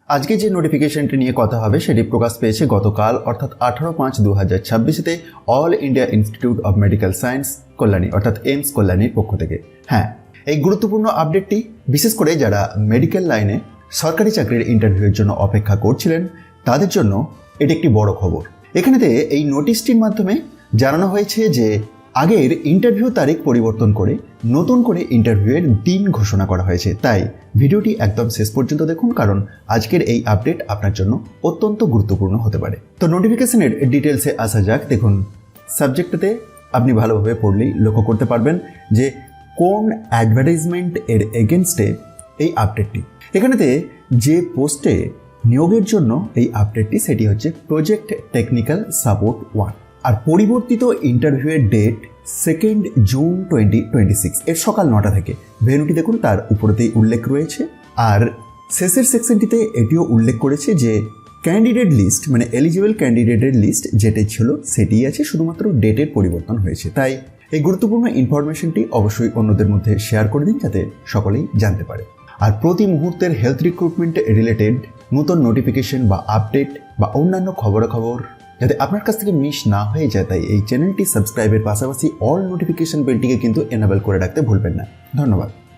আজকে যে নোটিফিকেশনটি নিয়ে কথা হবে সেটি প্রকাশ পেয়েছে গতকাল অর্থাৎ 18/5/2026 all India institute of medical science Kalyani অর্থাৎ এইমস কল্যাণীর পক্ষ থেকে। হ্যাঁ, এই গুরুত্বপূর্ণ আপডেটটি বিশেষ করে যারা মেডিকেল লাইনে সরকারি চাকরির ইন্টারভিউয়ের জন্য অপেক্ষা করছিলেন তাদের জন্য এটি একটি বড় খবর। এখানেতে এই নোটিশটির মাধ্যমে জানানো হয়েছে যে আগের ইন্টারভিউ তারিখ পরিবর্তন করে নতুন করে ইন্টারভিউয়ের দিন ঘোষণা করা হয়েছে। তাই ভিডিওটি একদম শেষ পর্যন্ত দেখুন, কারণ আজকের এই আপডেট আপনার জন্য অত্যন্ত গুরুত্বপূর্ণ হতে পারে। তো নোটিফিকেশনের ডিটেলসে আসা যাক। দেখুন, সাবজেক্টটাতে আপনি ভালোভাবে পড়লেই লক্ষ্য করতে পারবেন যে কোন অ্যাডভার্টাইজমেন্ট এর এগেনস্টে এই আপডেটটি। এখানেতে যে পোস্টে নিয়োগের জন্য এই আপডেটটি সেটি হচ্ছে প্রজেক্ট টেকনিক্যাল সাপোর্ট 1, আর পরিবর্তিত ইন্টারভিউয়ের ডেট 2 জুন 2026 এর সকাল 9টা থেকে। ভেন্যুটি দেখুন তার উপরেতেই উল্লেখ রয়েছে, আর শেষের সেকশনটিতে এটিও উল্লেখ করেছে যে ক্যান্ডিডেট লিস্ট মানে এলিজিবল ক্যান্ডিডেটের লিস্ট যেটি ছিল সেটিই আছে, শুধুমাত্র ডেটের পরিবর্তন হয়েছে। তাই এই গুরুত্বপূর্ণ ইনফরমেশনটি অবশ্যই অন্যদের মধ্যে শেয়ার করে দিন যাতে সকলেই জানতে পারে। আর প্রতি মুহূর্তের হেলথ রিক্রুটমেন্ট রিলেটেড নতুন নোটিফিকেশন বা আপডেট বা অন্যান্য খবরাখবর যাতে আপনার কাছ থেকে মিস না হয়ে যায়, তাই এই চ্যানেলটি সাবস্ক্রাইবের পাশাপাশি অল নোটিফিকেশন বেলটিকে কিন্তু এনেবল করে রাখতে ভুলবেন না। ধন্যবাদ।